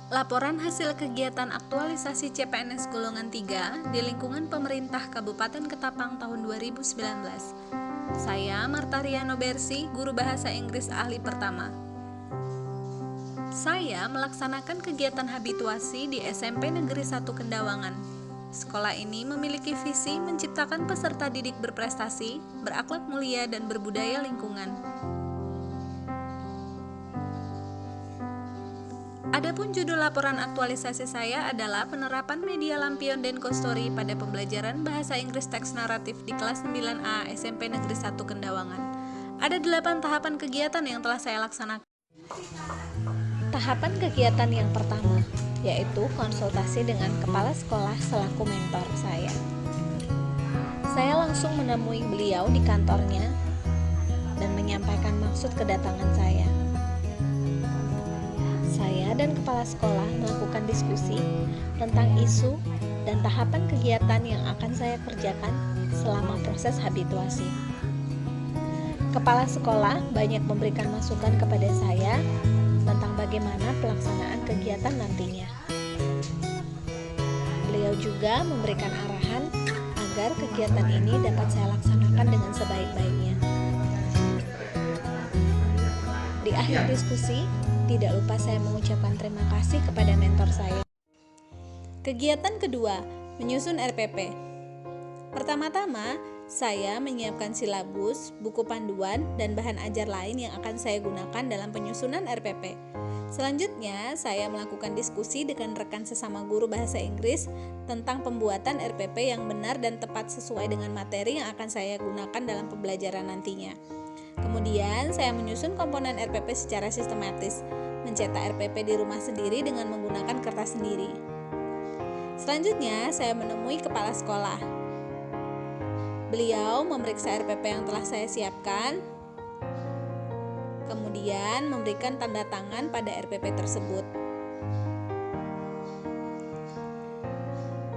Laporan hasil kegiatan aktualisasi CPNS golongan 3 di lingkungan pemerintah Kabupaten Ketapang tahun 2019. Saya Marta Riano Bersi, guru bahasa Inggris ahli pertama. Saya melaksanakan kegiatan habituasi di SMP Negeri 1 Kendawangan. Sekolah ini memiliki visi menciptakan peserta didik berprestasi, berakhlak mulia, dan berbudaya lingkungan. Adapun judul laporan aktualisasi saya adalah penerapan media lampion dan Story pada pembelajaran bahasa Inggris teks naratif di kelas 9A SMP Negeri 1 Kendawangan. Ada 8 tahapan kegiatan yang telah saya laksanakan. Tahapan kegiatan yang pertama yaitu konsultasi dengan kepala sekolah selaku mentor saya. Saya langsung menemui beliau di kantornya dan menyampaikan maksud kedatangan saya. Saya dan kepala sekolah melakukan diskusi tentang isu dan tahapan kegiatan yang akan saya kerjakan selama proses habituasi. Kepala sekolah banyak memberikan masukan kepada saya tentang bagaimana pelaksanaan kegiatan nantinya. Beliau juga memberikan arahan agar kegiatan ini dapat saya laksanakan dengan sebaik-baiknya. Di akhir diskusi, tidak lupa saya mengucapkan terima kasih kepada mentor saya. Kegiatan kedua, menyusun RPP. Pertama-tama, saya menyiapkan silabus, buku panduan, dan bahan ajar lain yang akan saya gunakan dalam penyusunan RPP. Selanjutnya, saya melakukan diskusi dengan rekan sesama guru bahasa Inggris tentang pembuatan RPP yang benar dan tepat sesuai dengan materi yang akan saya gunakan dalam pembelajaran nantinya. Kemudian, saya menyusun komponen RPP secara sistematis, mencetak RPP di rumah sendiri dengan menggunakan kertas sendiri. Selanjutnya, saya menemui kepala sekolah. Beliau memeriksa RPP yang telah saya siapkan, kemudian memberikan tanda tangan pada RPP tersebut.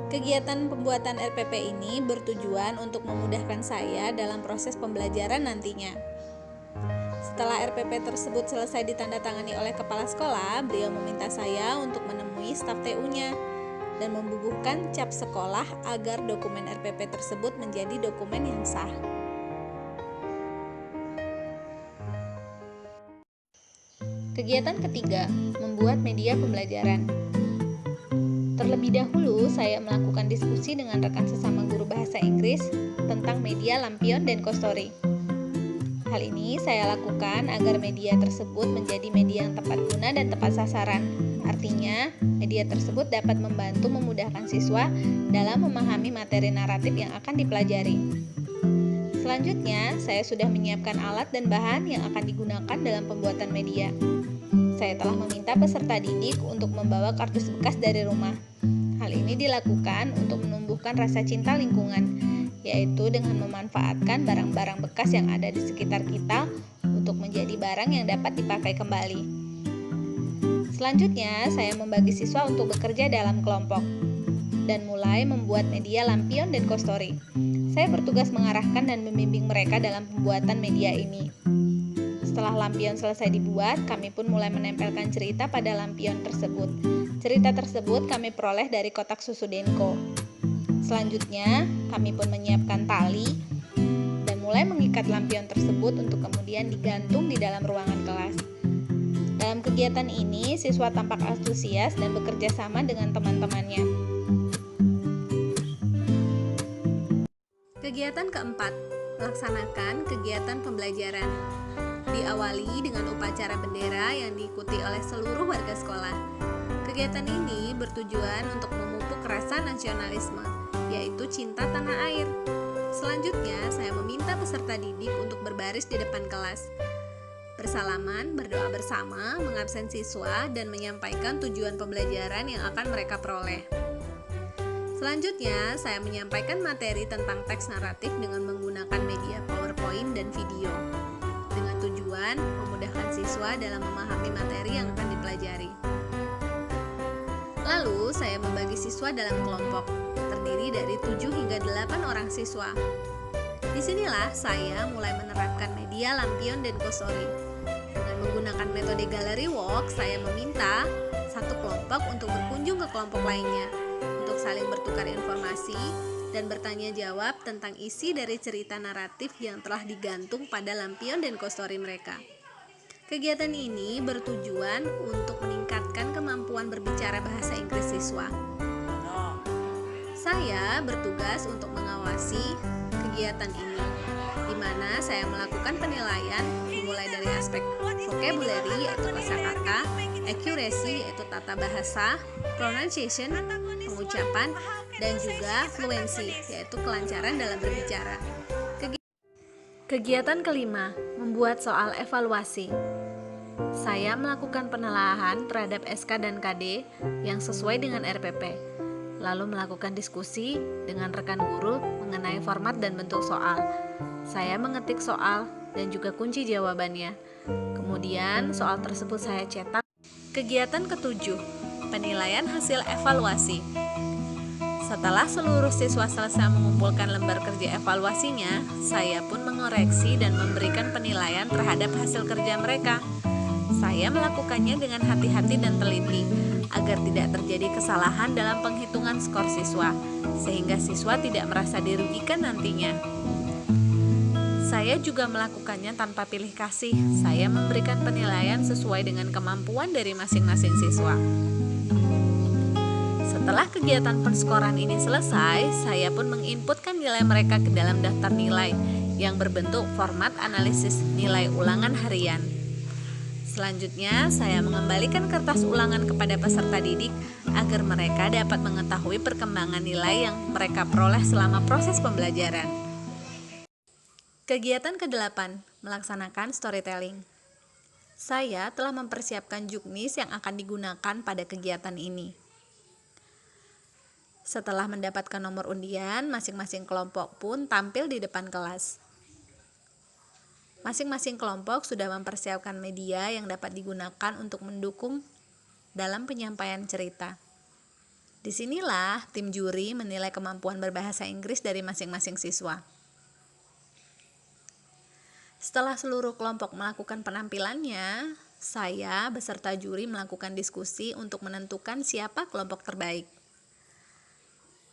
Kegiatan pembuatan RPP ini bertujuan untuk memudahkan saya dalam proses pembelajaran nantinya. Setelah RPP tersebut selesai ditandatangani oleh kepala sekolah, beliau meminta saya untuk menemui staf TU-nya dan membubuhkan cap sekolah agar dokumen RPP tersebut menjadi dokumen yang sah. Kegiatan ketiga, membuat media pembelajaran. Terlebih dahulu, saya melakukan diskusi dengan rekan sesama guru bahasa Inggris tentang media lampion dan Story. Hal ini saya lakukan agar media tersebut menjadi media yang tepat guna dan tepat sasaran. Artinya, media tersebut dapat membantu memudahkan siswa dalam memahami materi naratif yang akan dipelajari. Selanjutnya, saya sudah menyiapkan alat dan bahan yang akan digunakan dalam pembuatan media. Saya telah meminta peserta didik untuk membawa kardus bekas dari rumah. Hal ini dilakukan untuk menumbuhkan rasa cinta lingkungan, yaitu dengan memanfaatkan barang-barang bekas yang ada di sekitar kita untuk menjadi barang yang dapat dipakai kembali. Selanjutnya, saya membagi siswa untuk bekerja dalam kelompok dan mulai membuat media lampion dan Story. Saya bertugas mengarahkan dan membimbing mereka dalam pembuatan media ini. Setelah lampion selesai dibuat, kami pun mulai menempelkan cerita pada lampion tersebut. Cerita tersebut kami peroleh dari kotak susu Denko. Selanjutnya, kami pun menyiapkan tali dan mulai mengikat lampion tersebut untuk kemudian digantung di dalam ruangan kelas. Dalam kegiatan ini, siswa tampak antusias dan bekerja sama dengan teman-temannya. Kegiatan keempat, melaksanakan kegiatan pembelajaran. Diawali dengan upacara bendera yang diikuti oleh seluruh warga sekolah. Kegiatan ini bertujuan untuk memupuk rasa nasionalisme, yaitu cinta tanah air. Selanjutnya, saya meminta peserta didik untuk berbaris di depan kelas. Bersalaman, berdoa bersama, mengabsen siswa, dan menyampaikan tujuan pembelajaran yang akan mereka peroleh. Selanjutnya, saya menyampaikan materi tentang teks naratif dengan menggunakan media PowerPoint dan video, dengan tujuan memudahkan siswa dalam memahami materi yang akan dipelajari. Lalu, saya membagi siswa dalam kelompok, terdiri dari 7 hingga 8 orang siswa. Disinilah saya mulai menerapkan media lampion dan Story. Dengan Menggunakan metode gallery walk, saya meminta satu kelompok untuk berkunjung ke kelompok lainnya untuk saling bertukar informasi dan bertanya jawab tentang isi dari cerita naratif yang telah digantung pada lampion dan kostori mereka. Kegiatan ini bertujuan untuk meningkatkan kemampuan berbicara bahasa Inggris siswa. Saya bertugas untuk mengawasi kegiatan ini, di mana saya melakukan penilaian dimulai dari aspek vocabulary yaitu kosakata, accuracy yaitu tata bahasa, pronunciation pengucapan, dan juga fluency yaitu kelancaran dalam berbicara. Kegiatan kelima, membuat soal evaluasi. Saya melakukan penelaahan terhadap SK dan KD yang sesuai dengan RPP, lalu melakukan diskusi dengan rekan guru mengenai format dan bentuk soal. Saya mengetik soal dan juga kunci jawabannya. Kemudian soal tersebut saya cetak. Kegiatan ketujuh, penilaian hasil evaluasi. Setelah seluruh siswa selesai mengumpulkan lembar kerja evaluasinya, saya pun mengoreksi dan memberikan penilaian terhadap hasil kerja mereka. Saya melakukannya dengan hati-hati dan teliti agar tidak terjadi kesalahan dalam penghitungan skor siswa, sehingga siswa tidak merasa dirugikan nantinya. Saya juga melakukannya tanpa pilih kasih. Saya memberikan penilaian sesuai dengan kemampuan dari masing-masing siswa. Setelah kegiatan penskoran ini selesai, saya pun menginputkan nilai mereka ke dalam daftar nilai yang berbentuk format analisis nilai ulangan harian. Selanjutnya, saya mengembalikan kertas ulangan kepada peserta didik agar mereka dapat mengetahui perkembangan nilai yang mereka peroleh selama proses pembelajaran. Kegiatan ke-8, melaksanakan storytelling. Saya telah mempersiapkan juknis yang akan digunakan pada kegiatan ini. Setelah mendapatkan nomor undian, masing-masing kelompok pun tampil di depan kelas. Masing-masing kelompok sudah mempersiapkan media yang dapat digunakan untuk mendukung dalam penyampaian cerita. Disinilah tim juri menilai kemampuan berbahasa Inggris dari masing-masing siswa. Setelah seluruh kelompok melakukan penampilannya, saya beserta juri melakukan diskusi untuk menentukan siapa kelompok terbaik.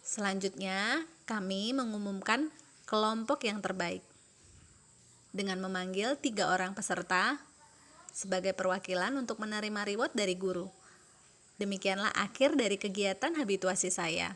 Selanjutnya, kami mengumumkan kelompok yang terbaik dengan memanggil 3 orang peserta sebagai perwakilan untuk menerima reward dari guru. Demikianlah akhir dari kegiatan habituasi saya.